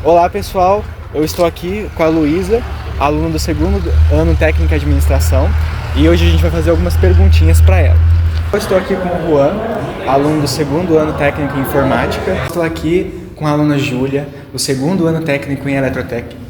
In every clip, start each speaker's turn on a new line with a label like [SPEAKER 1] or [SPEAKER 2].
[SPEAKER 1] Olá pessoal, eu estou aqui com a Luísa, aluna do segundo ano técnico em administração, e hoje a gente vai fazer algumas perguntinhas para ela. Eu estou aqui com o Juan, aluno do segundo ano técnico em informática. Estou aqui com a aluna Júlia, do segundo ano técnico em eletrotécnica,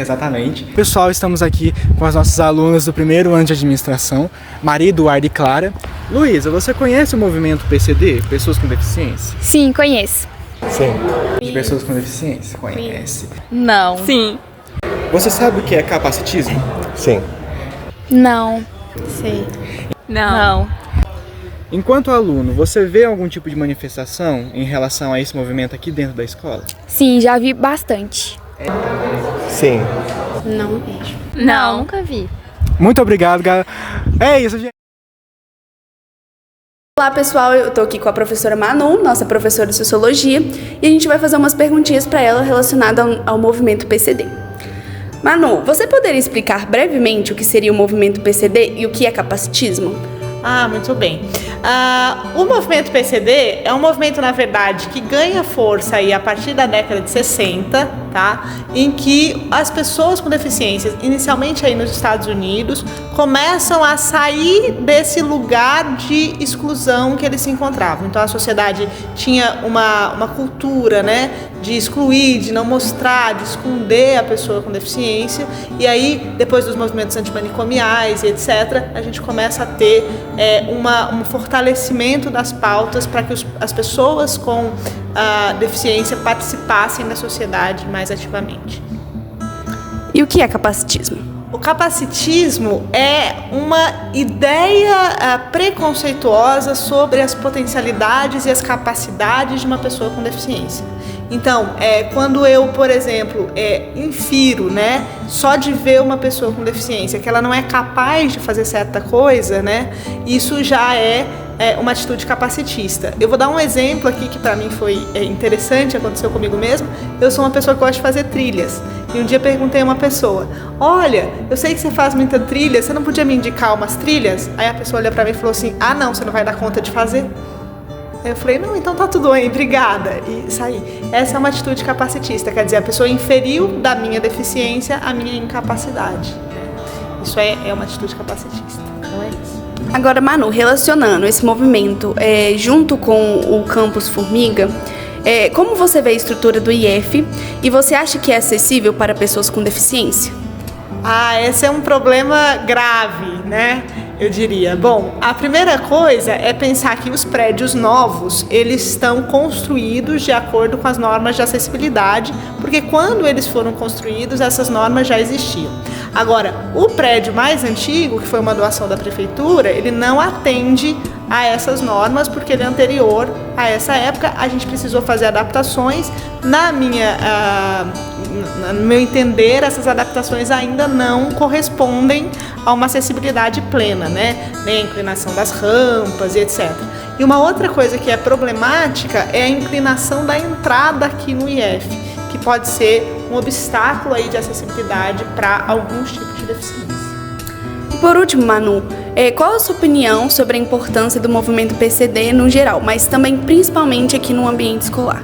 [SPEAKER 1] exatamente. Pessoal, estamos aqui com as nossas alunas do primeiro ano de administração, Maria Eduarda e Clara. Luísa, você conhece o movimento PCD, Pessoas com Deficiência?
[SPEAKER 2] Sim, conheço.
[SPEAKER 1] Sim. De pessoas com deficiência? Conhece?
[SPEAKER 2] Não.
[SPEAKER 3] Sim.
[SPEAKER 1] Você sabe o que é capacitismo?
[SPEAKER 4] Sim.
[SPEAKER 2] Não.
[SPEAKER 3] Sei. Não.
[SPEAKER 1] Enquanto aluno, você vê algum tipo de manifestação em relação a esse movimento aqui dentro da escola?
[SPEAKER 2] Sim, já vi bastante.
[SPEAKER 4] Sim.
[SPEAKER 3] Não vejo.
[SPEAKER 2] Não, nunca vi.
[SPEAKER 1] Muito obrigado, galera. É isso, gente.
[SPEAKER 5] Olá pessoal, eu tô aqui com a professora Manu, nossa professora de Sociologia, e a gente vai fazer umas perguntinhas para ela relacionadas ao movimento PCD. Manu, você poderia explicar brevemente o que seria o movimento PCD e o que é capacitismo?
[SPEAKER 3] Muito bem. O movimento PCD é um movimento, na verdade, que ganha força aí a partir da década de 60, tá? Em que as pessoas com deficiências, inicialmente aí nos Estados Unidos, começam a sair desse lugar de exclusão que eles se encontravam. Então a sociedade tinha uma cultura, né, de excluir, de não mostrar, de esconder a pessoa com deficiência. E aí, depois dos movimentos antimanicomiais e etc., a gente começa a ter um fortalecimento das pautas para que as pessoas com deficiência participassem da sociedade mais ativamente.
[SPEAKER 5] E o que é capacitismo?
[SPEAKER 3] O capacitismo é uma ideia preconceituosa sobre as potencialidades e as capacidades de uma pessoa com deficiência. Então, quando eu, por exemplo, infiro, né, só de ver uma pessoa com deficiência, que ela não é capaz de fazer certa coisa, né, isso já é uma atitude capacitista. Eu vou dar um exemplo aqui que para mim foi interessante, aconteceu comigo mesmo. Eu sou uma pessoa que gosta de fazer trilhas. E um dia perguntei a uma pessoa: olha, eu sei que você faz muita trilha, você não podia me indicar umas trilhas? Aí a pessoa olhou para mim e falou assim: ah não, você não vai dar conta de fazer? Aí eu falei: não, então tá tudo bem, obrigada. E saí. Essa é uma atitude capacitista, quer dizer, a pessoa inferiu da minha deficiência a minha incapacidade. Isso é uma atitude capacitista, não é isso?
[SPEAKER 5] Agora, Manu, relacionando esse movimento junto com o Campus Formiga, como você vê a estrutura do IF e você acha que é acessível para pessoas com deficiência?
[SPEAKER 3] Esse é um problema grave, né? Eu diria. Bom, a primeira coisa é pensar que os prédios novos, eles estão construídos de acordo com as normas de acessibilidade, porque quando eles foram construídos, essas normas já existiam. Agora, o prédio mais antigo, que foi uma doação da prefeitura, ele não atende a essas normas, porque ele é anterior a essa época. A gente precisou fazer adaptações. No meu entender, essas adaptações ainda não correspondem a uma acessibilidade plena, né? Nem a inclinação das rampas e etc. E uma outra coisa que é problemática é a inclinação da entrada aqui no IF, que pode ser um obstáculo aí de acessibilidade para alguns tipos de deficiência.
[SPEAKER 5] Por último, Manu, qual a sua opinião sobre a importância do movimento PCD no geral, mas também principalmente aqui no ambiente escolar?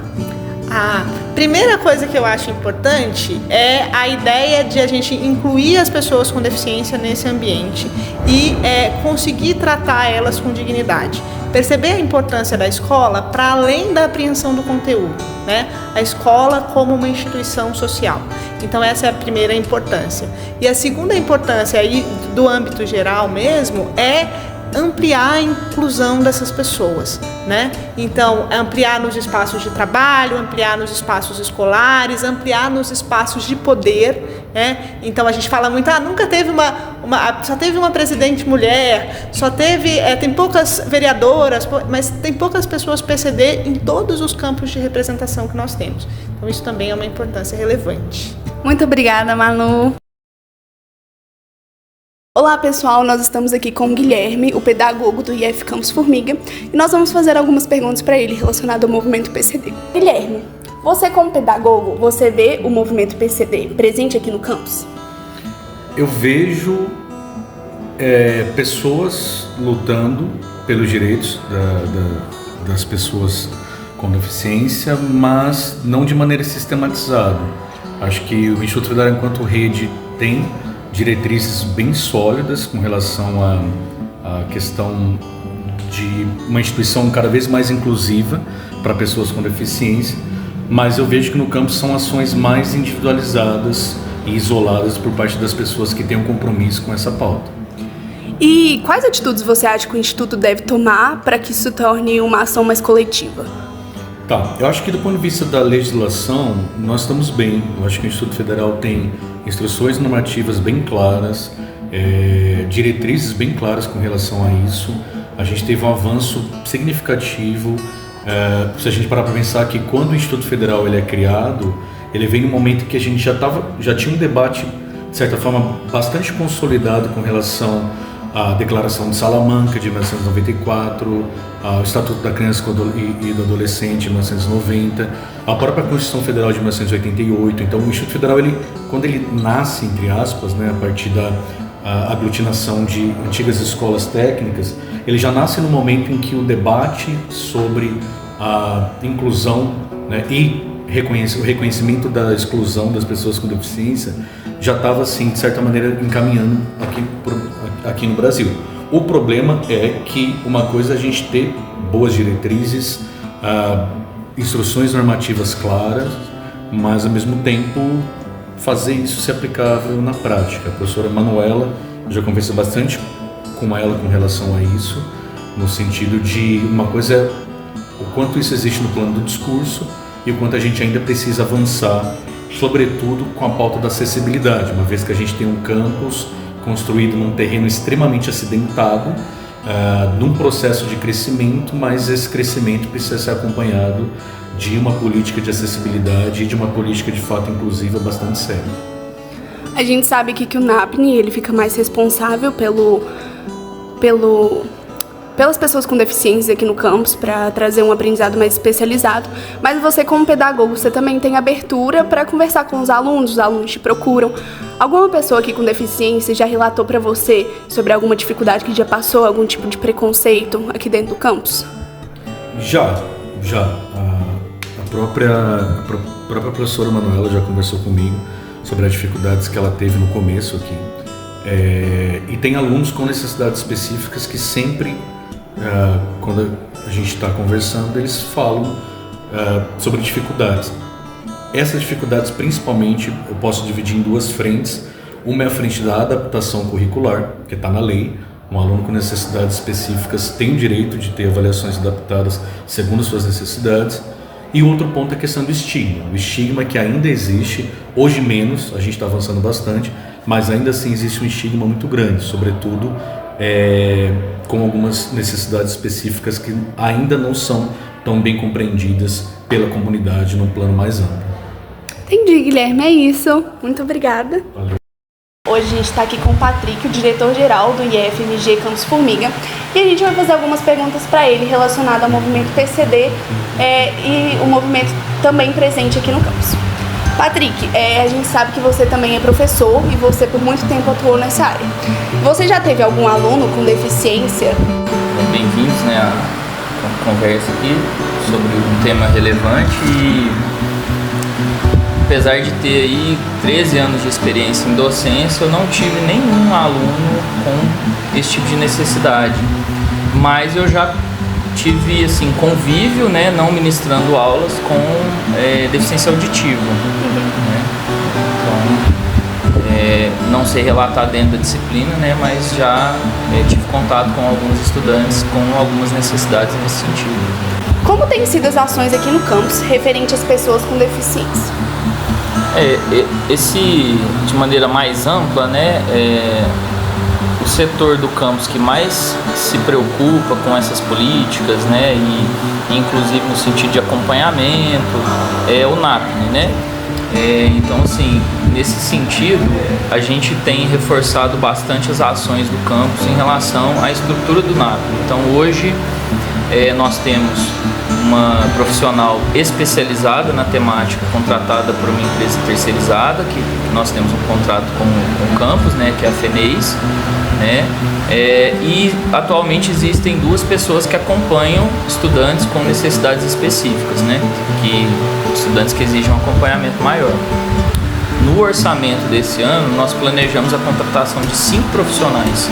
[SPEAKER 3] A primeira coisa que eu acho importante é a ideia de a gente incluir as pessoas com deficiência nesse ambiente e conseguir tratar elas com dignidade. Perceber a importância da escola para além da apreensão do conteúdo, né? A escola como uma instituição social. Então essa é a primeira importância. E a segunda importância aí do âmbito geral mesmo é ampliar a inclusão dessas pessoas, né? Então, ampliar nos espaços de trabalho, ampliar nos espaços escolares, ampliar nos espaços de poder, né? Então, a gente fala muito, nunca teve só teve uma presidente mulher, só teve, tem poucas vereadoras, mas tem poucas pessoas PCD em todos os campos de representação que nós temos. Então, isso também é uma importância relevante.
[SPEAKER 5] Muito obrigada, Manu. Olá pessoal, nós estamos aqui com o Guilherme, o pedagogo do IF Campus Formiga, e nós vamos fazer algumas perguntas para ele relacionadas ao movimento PCD. Guilherme, você como pedagogo, você vê o movimento PCD presente aqui no campus?
[SPEAKER 6] Eu vejo pessoas lutando pelos direitos das pessoas com deficiência, mas não de maneira sistematizada. Acho que o Instituto Federal, enquanto rede, tem diretrizes bem sólidas com relação à questão de uma instituição cada vez mais inclusiva para pessoas com deficiência, mas eu vejo que no campus são ações mais individualizadas e isoladas por parte das pessoas que têm um compromisso com essa pauta.
[SPEAKER 5] E quais atitudes você acha que o Instituto deve tomar para que isso se torne uma ação mais coletiva?
[SPEAKER 6] Tá, eu acho que do ponto de vista da legislação, nós estamos bem. Eu acho que o Instituto Federal tem instruções normativas bem claras, diretrizes bem claras com relação a isso. A gente teve um avanço significativo. Se a gente parar para pensar que quando o Instituto Federal ele é criado, ele vem num momento que a gente já tinha um debate, de certa forma, bastante consolidado com relação à Declaração de Salamanca, de 1994, ao Estatuto da Criança e do Adolescente, de 1990, a própria Constituição Federal de 1988. Então, o Instituto Federal, quando ele nasce, entre aspas, né, a partir da aglutinação de antigas escolas técnicas, ele já nasce no momento em que o debate sobre a inclusão, né, e o reconhecimento da exclusão das pessoas com deficiência já estava, assim, de certa maneira, encaminhando aqui no Brasil. O problema é que uma coisa é a gente ter boas diretrizes, instruções normativas claras, mas, ao mesmo tempo, fazer isso ser aplicável na prática. A professora Manuela, eu já conversei bastante com ela com relação a isso, no sentido de uma coisa é o quanto isso existe no plano do discurso e o quanto a gente ainda precisa avançar, sobretudo com a pauta da acessibilidade, uma vez que a gente tem um campus construído num terreno extremamente acidentado, num processo de crescimento, mas esse crescimento precisa ser acompanhado de uma política de acessibilidade e de uma política de fato inclusiva bastante séria.
[SPEAKER 5] A gente sabe que o NAPNE ele fica mais responsável pelas pessoas com deficiência aqui no campus para trazer um aprendizado mais especializado, mas você como pedagogo, você também tem abertura para conversar com os alunos te procuram. Alguma pessoa aqui com deficiência já relatou para você sobre alguma dificuldade que já passou, algum tipo de preconceito aqui dentro do campus?
[SPEAKER 6] Já. A própria professora Manuela já conversou comigo sobre as dificuldades que ela teve no começo aqui. E tem alunos com necessidades específicas que sempre, quando a gente está conversando, eles falam sobre dificuldades. Essas dificuldades, principalmente, eu posso dividir em duas frentes. Uma é a frente da adaptação curricular, que está na lei. Um aluno com necessidades específicas tem o direito de ter avaliações adaptadas segundo suas necessidades. E outro ponto é a questão do estigma. O estigma que ainda existe, hoje menos, a gente está avançando bastante, mas ainda assim existe um estigma muito grande, sobretudo com algumas necessidades específicas que ainda não são tão bem compreendidas pela comunidade num plano mais amplo.
[SPEAKER 5] Entendi, Guilherme, é isso. Muito obrigada.
[SPEAKER 6] Valeu.
[SPEAKER 5] Hoje a gente está aqui com o Patrick, o diretor-geral do IFMG Campus Formiga, e a gente vai fazer algumas perguntas para ele relacionadas ao movimento PCD e o movimento também presente aqui no campus. Patrick, a gente sabe que você também é professor e você por muito tempo atuou nessa área. Você já teve algum aluno com deficiência?
[SPEAKER 7] Bem-vindos, né, à conversa aqui sobre um tema relevante e apesar de ter aí 13 anos de experiência em docência, eu não tive nenhum aluno com esse tipo de necessidade, mas eu já tive assim, convívio, né, não ministrando aulas com deficiência auditiva. Né? Então, não sei relatar dentro da disciplina, né, mas já tive contato com alguns estudantes com algumas necessidades nesse sentido.
[SPEAKER 5] Como têm sido as ações aqui no campus referente às pessoas com deficiência?
[SPEAKER 7] De maneira mais ampla, né, o setor do campus que mais se preocupa com essas políticas, né, e inclusive no sentido de acompanhamento, é o NAPNE, né? Então, assim, nesse sentido, a gente tem reforçado bastante as ações do campus em relação à estrutura do NAPNE. Então, hoje, nós temos uma profissional especializada na temática, contratada por uma empresa terceirizada, que nós temos um contrato com o campus, né, que é a FENEIS. né? E atualmente existem 2 pessoas que acompanham estudantes com necessidades específicas, né? Estudantes que exigem um acompanhamento maior. No orçamento desse ano, nós planejamos a contratação de 5 profissionais,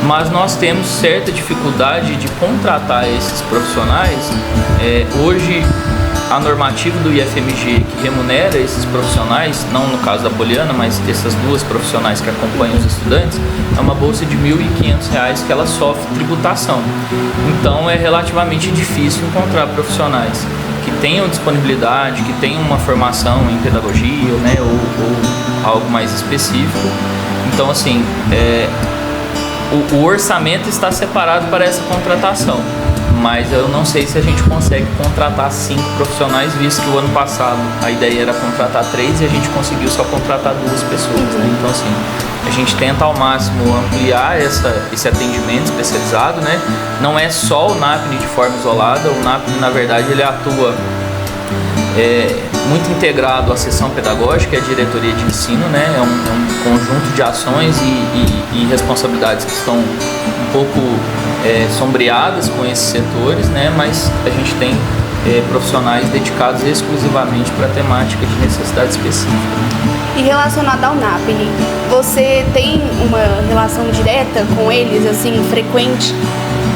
[SPEAKER 7] mas nós temos certa dificuldade de contratar esses profissionais. Hoje, a normativa do IFMG que remunera esses profissionais, não no caso da Poliana, mas essas 2 profissionais que acompanham os estudantes, é uma bolsa de R$ 1.500 que ela sofre tributação. Então é relativamente difícil encontrar profissionais que tenham disponibilidade, que tenham uma formação em pedagogia, né, ou algo mais específico. Então, assim, o orçamento está separado para essa contratação, mas eu não sei se a gente consegue contratar 5 profissionais, visto que o ano passado a ideia era contratar 3 e a gente conseguiu só contratar 2 pessoas, né? Então, assim, a gente tenta ao máximo ampliar esse atendimento especializado, né? Não é só o NAPNE de forma isolada, o NAPNE, na verdade, ele atua muito integrado à seção pedagógica e à diretoria de ensino, né? É um conjunto de ações e responsabilidades que estão um pouco sombreadas com esses setores, né? Mas a gente tem profissionais dedicados exclusivamente para a temática de necessidade específica.
[SPEAKER 5] E relacionado ao NAPNE, você tem uma relação direta com eles, assim, frequente?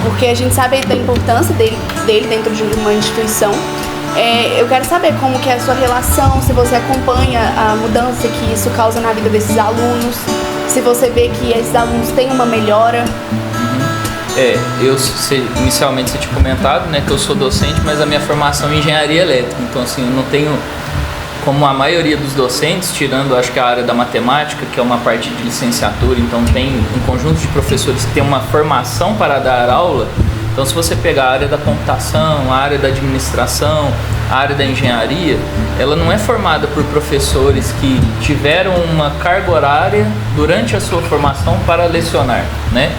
[SPEAKER 5] Porque a gente sabe da importância dele dentro de uma instituição. Eu quero saber como que é a sua relação, se você acompanha a mudança que isso causa na vida desses alunos, se você vê que esses alunos têm uma melhora.
[SPEAKER 7] Inicialmente você tinha comentado, né, que eu sou docente, mas a minha formação é em engenharia elétrica, então assim, eu não tenho, como a maioria dos docentes, tirando acho que a área da matemática, que é uma parte de licenciatura, então tem um conjunto de professores que tem uma formação para dar aula. Então, se você pegar a área da computação, a área da administração, a área da engenharia, ela não é formada por professores que tiveram uma carga horária durante a sua formação para lecionar, né?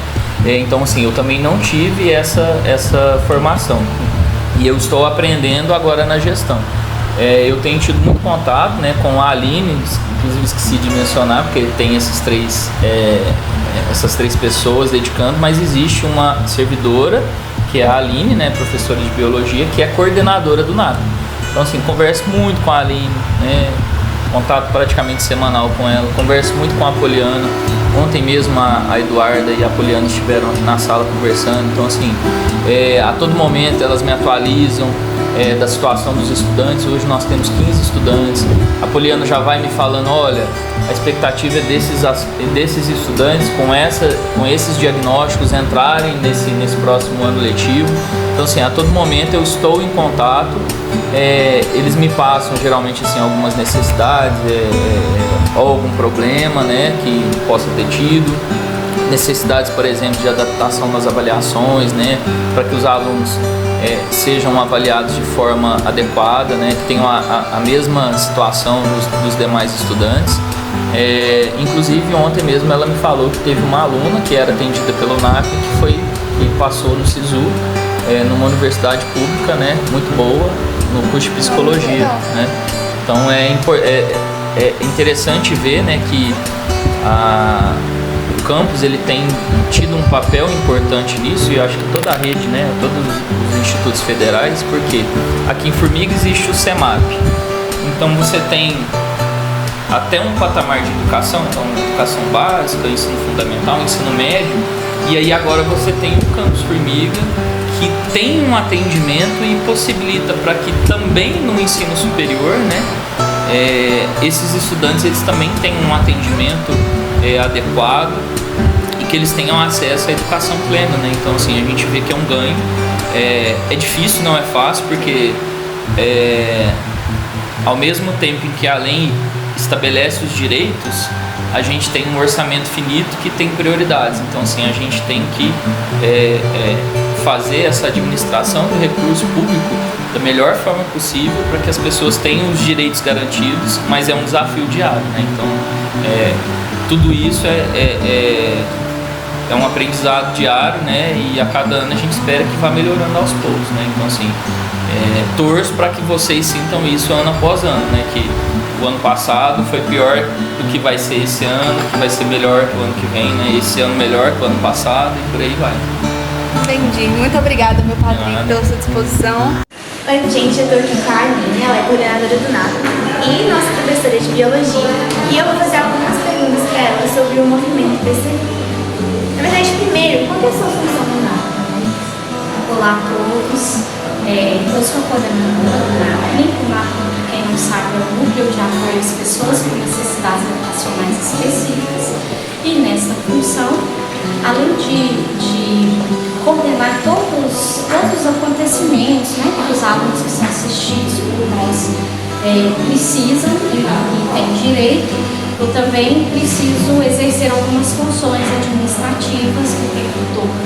[SPEAKER 7] Então, assim, eu também não tive essa formação e eu estou aprendendo agora na gestão. Eu tenho tido muito contato, né, com a Aline, inclusive esqueci de mencionar, porque tem essas 3 pessoas dedicando, mas existe uma servidora, que é a Aline, né, professora de biologia, que é coordenadora do NAP. Então, assim, converso muito com a Aline, né, contato praticamente semanal com ela, converso muito com a Poliana. Ontem mesmo a Eduarda e a Poliana estiveram aqui na sala conversando, então, assim, a todo momento elas me atualizam da situação dos estudantes. Hoje nós temos 15 estudantes. A Poliana já vai me falando, olha, a expectativa é desses estudantes com esses diagnósticos entrarem nesse próximo ano letivo. Então, assim, a todo momento eu estou em contato. Eles me passam geralmente assim algumas necessidades ou algum problema, né, que possa ter tido. Necessidades, por exemplo, de adaptação nas avaliações, né, para que os alunos sejam avaliados de forma adequada, né, que tenham a mesma situação dos demais estudantes. Inclusive ontem mesmo ela me falou que teve uma aluna que era atendida pelo NAP que passou no SISU, numa universidade pública, né, muito boa, no curso de psicologia, né. Então é interessante ver, né, que o campus ele tem tido um papel importante nisso, e eu acho que toda a rede, né, todos os institutos federais, porque aqui em Formiga existe o CEMAP, então você tem até um patamar de educação, então educação básica, ensino fundamental, ensino médio, e aí agora você tem o campus Formiga, que tem um atendimento e possibilita para que também no ensino superior, né, esses estudantes eles também tenham um atendimento adequado e que eles tenham acesso à educação plena, né? Então, assim, a gente vê que é um ganho. É difícil, não é fácil, porque ao mesmo tempo em que a lei estabelece os direitos, a gente tem um orçamento finito que tem prioridades. Então, assim, a gente tem que fazer essa administração do recurso público da melhor forma possível para que as pessoas tenham os direitos garantidos, mas é um desafio diário, né? Então, tudo isso é um aprendizado diário, né? E a cada ano a gente espera que vá melhorando aos poucos, né? Então, assim, torço para que vocês sintam isso ano após ano, né? Que o ano passado foi pior do que vai ser esse ano, que vai ser melhor que o ano que vem, né? Esse ano melhor que o ano passado e por aí vai.
[SPEAKER 5] Entendi. Muito obrigada, meu padrinho, pela sua disposição.
[SPEAKER 8] Oi, gente, eu tô aqui com a Aline, ela é coordenadora do NAP e nossa professora de biologia. E eu vou fazer algumas perguntas para ela sobre o movimento PCD. Na verdade, primeiro, qual é a sua função no NAP?
[SPEAKER 9] Olá a todos, eu sou a coordenadora do NAP. O NAP, para quem não sabe, é o Núcleo de Apoio às Pessoas com Necessidades Educacionais Específicas. E nesta função, além de coordenar todos os acontecimentos, né, que os alunos que são assistidos por nós precisam e têm direito, eu também preciso exercer algumas funções administrativas, porque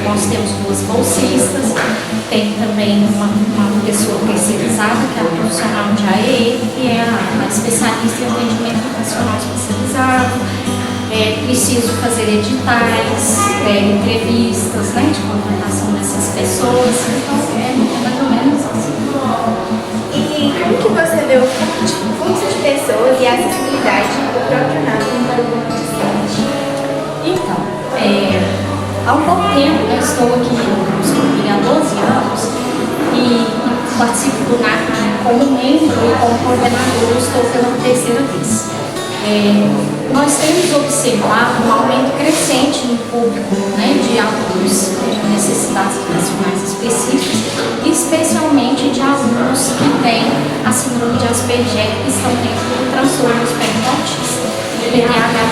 [SPEAKER 9] nós temos 2 bolsistas, tem também uma pessoa terceirizada, que é a profissional de AEE, que é a especialista em atendimento educacional especializado. Preciso fazer editais, entrevistas, né, de contratação dessas pessoas, então é mais ou menos assim.
[SPEAKER 8] E como que você vê o fluxo de pessoas e a acessibilidade do próprio NAP para o mundo distante?
[SPEAKER 9] Então, há um pouco tempo eu estou aqui há 12 anos e participo do NAP como membro e como coordenador, estou pela 3ª vez. Nós temos observado um aumento crescente no público, né, de alunos com necessidades educacionais específicas, especialmente de alunos que têm a síndrome de Asperger, que estão dentro do transtorno espectro autista, TDAH.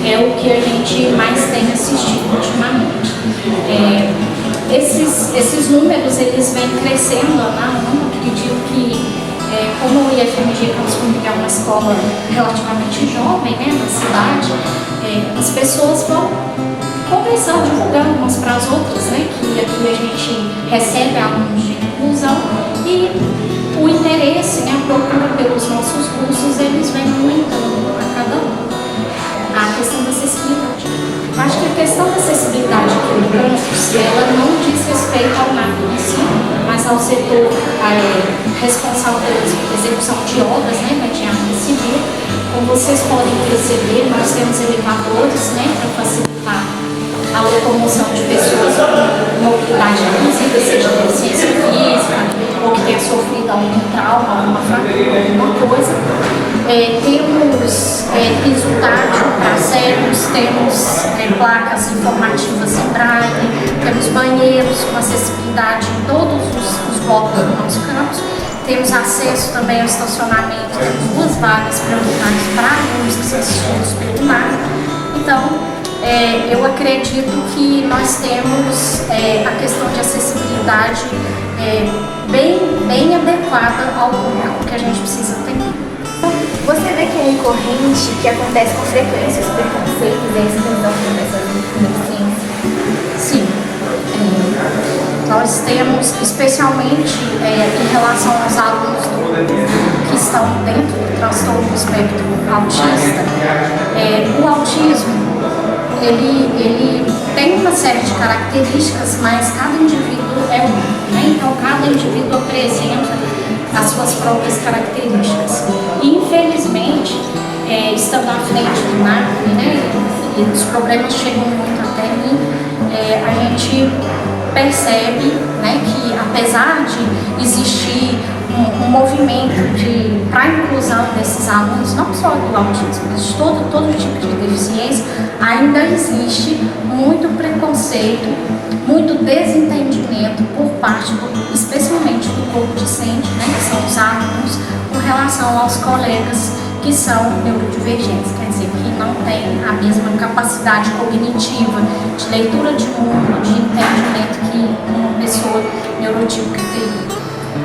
[SPEAKER 9] É o que a gente mais tem assistido ultimamente. Esses números eles vêm crescendo ano a ano. Acredito que como o IFMG Campus Comigo é uma escola relativamente jovem, né, na cidade, as pessoas vão conversando, divulgando umas para as outras, né, que aqui a gente recebe alunos de inclusão e o interesse, né, a procura pelos nossos cursos, eles vêm aumentando a cada ano. A questão da acessibilidade. Acho que a questão da acessibilidade aqui no campus, ela não diz respeito ao NAP em si, mas ao setor responsável pela execução de obras, né, da engenharia civil. Como vocês podem perceber, nós temos elevadores, né, para facilitar a locomoção de pessoas com mobilidade reduzida, seja deficiência física, ou que tenha sofrido algum trauma, alguma fratura, alguma coisa. Temos piso tátil para cegos, temos placas informativas em braille, temos banheiros com acessibilidade em todos os blocos do nosso campus, temos acesso também ao estacionamento, temos 2 vagas prioritárias para alunos que são assistidos pelo NAP. Então, eu acredito que nós temos a questão de acessibilidade bem adequada ao público que a gente precisa ter.
[SPEAKER 8] Você vê que é recorrente, que acontece com frequência os preconceitos e a exclusão de pessoas com deficiência?
[SPEAKER 9] Sim. Nós temos, especialmente em relação aos alunos que estão dentro do transtorno do espectro autista, o autismo ele tem uma série de características, mas cada indivíduo é único, né? Então cada indivíduo apresenta as suas próprias características. E, infelizmente, estando à frente do NAP, né, e os problemas chegam muito até mim, a gente percebe, né, que apesar de existir um movimento para a inclusão desses alunos, não só do autismo, mas de todo tipo de deficiência, ainda existe muito preconceito, muito desentendimento por parte, especialmente do corpo docente, né, que são os alunos, com relação aos colegas que são neurodivergentes, quer dizer, que não têm a mesma capacidade cognitiva de leitura de mundo, de entendimento que uma pessoa neurotípica teria.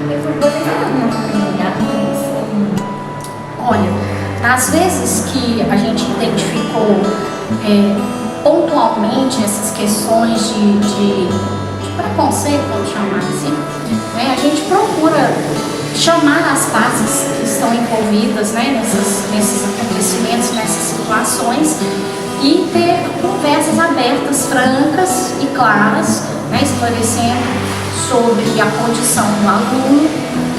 [SPEAKER 8] Você tem alguma comunidade com isso?
[SPEAKER 9] Olha, às vezes que a gente identificou pontualmente essas questões de preconceito, vamos chamar assim, né, a gente procura chamar as partes que estão envolvidas, né, nesses acontecimentos, nessas situações, e ter conversas abertas, francas e claras, né, esclarecendo sobre a condição do aluno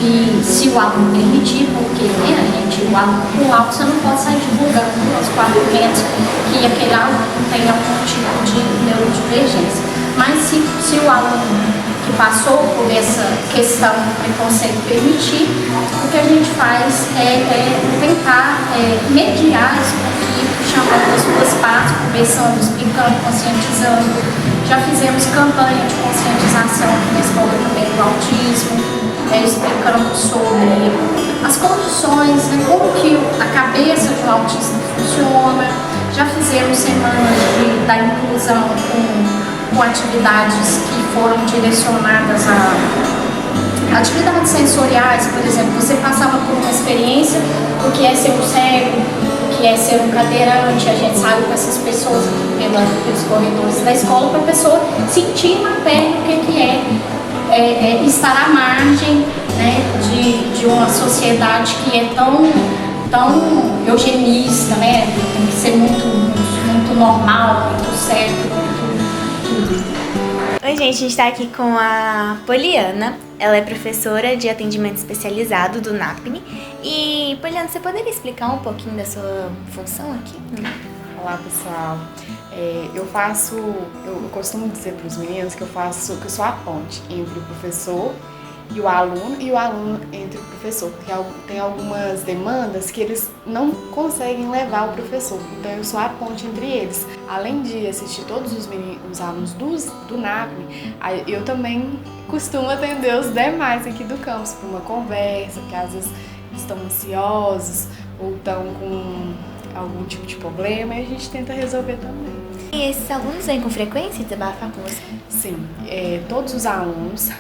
[SPEAKER 9] e se o aluno permitir, porque o aluno com laudo você não pode sair divulgando os 4 momentos que aquele aluno tem algum tipo de neurodivergência. Mas se o aluno que passou por essa questão do preconceito permitir, o que a gente faz é tentar mediar esse conflito, chamando as duas partes, conversando, explicando, conscientizando. Já fizemos campanha de conscientização aqui na escola também do autismo, explicando sobre as condições, como que a cabeça de um autista funciona. Já fizemos semanas da inclusão com atividades que foram direcionadas a atividades sensoriais, por exemplo, você passava por uma experiência do que é ser um cego, o que é ser um cadeirante, a gente saiu com essas pessoas pelos corredores da escola para a pessoa sentir na pele o que é estar à margem, né, de uma sociedade que é tão eugenista, né, tem que ser muito normal, muito certo.
[SPEAKER 8] Oi gente, a gente está aqui com a Poliana, ela é professora de atendimento especializado do NAPNE. E Poliana, você poderia explicar um pouquinho da sua função aqui?
[SPEAKER 10] Olá pessoal, eu costumo dizer para os meninos que eu sou a ponte entre o professor e o aluno entre o professor, porque tem algumas demandas que eles não conseguem levar o professor, então eu sou a ponte entre eles. Além de assistir todos os alunos do NAPNE, eu também costumo atender os demais aqui do campus para uma conversa, que às vezes estão ansiosos ou estão com algum tipo de problema e a gente tenta resolver também.
[SPEAKER 8] E esses alunos vêm com frequência desabafar com você?
[SPEAKER 10] Sim, todos os alunos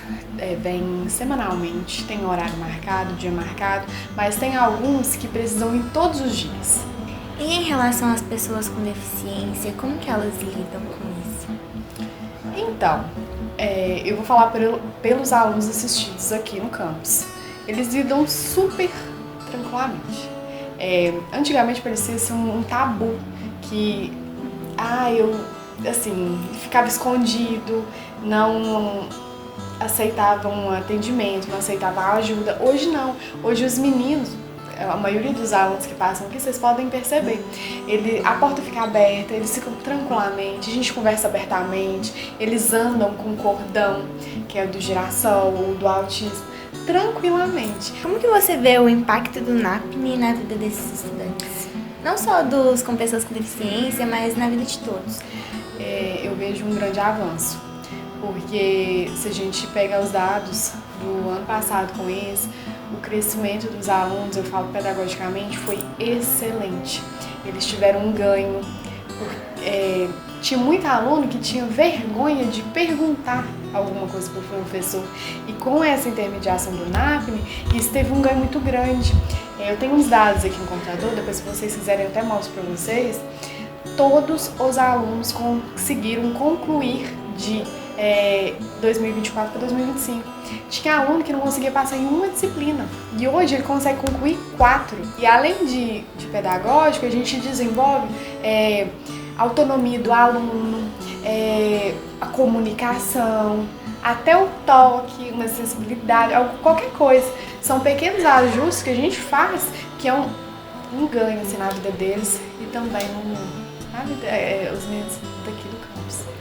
[SPEAKER 10] vêm semanalmente, tem horário marcado, dia marcado, mas tem alguns que precisam ir todos os dias.
[SPEAKER 8] E em relação às pessoas com deficiência, como que elas lidam com isso?
[SPEAKER 10] Então, eu vou falar pelos alunos assistidos aqui no campus. Eles lidam super tranquilamente. Antigamente parecia ser um tabu que eu ficava escondido, não aceitavam atendimento, não aceitavam ajuda. Hoje não, hoje os meninos, a maioria dos alunos que passam aqui, vocês podem perceber, a porta fica aberta, eles ficam tranquilamente, a gente conversa abertamente, eles andam com cordão, que é do girassol ou do autismo, tranquilamente.
[SPEAKER 8] Como que você vê o impacto do NAPNE na vida desses estudantes? Não só com pessoas com deficiência, mas na vida de todos.
[SPEAKER 10] Eu vejo um grande avanço, porque se a gente pega os dados do ano passado com esse, o crescimento dos alunos, eu falo pedagogicamente, foi excelente. Eles tiveram um ganho. Tinha muito aluno que tinha vergonha de perguntar alguma coisa para o professor. E com essa intermediação do NAPNE, isso teve um ganho muito grande. Eu tenho uns dados aqui no computador, depois se vocês quiserem eu até mostro para vocês. Todos os alunos conseguiram concluir de 2024 para 2025. Tinha aluno que não conseguia passar em uma disciplina e hoje ele consegue concluir 4. E além de pedagógico, a gente desenvolve autonomia do aluno, a comunicação, até o toque, uma sensibilidade, qualquer coisa. São pequenos ajustes que a gente faz que é um ganho assim, na vida deles e também na vida, os meninos daqui do campus.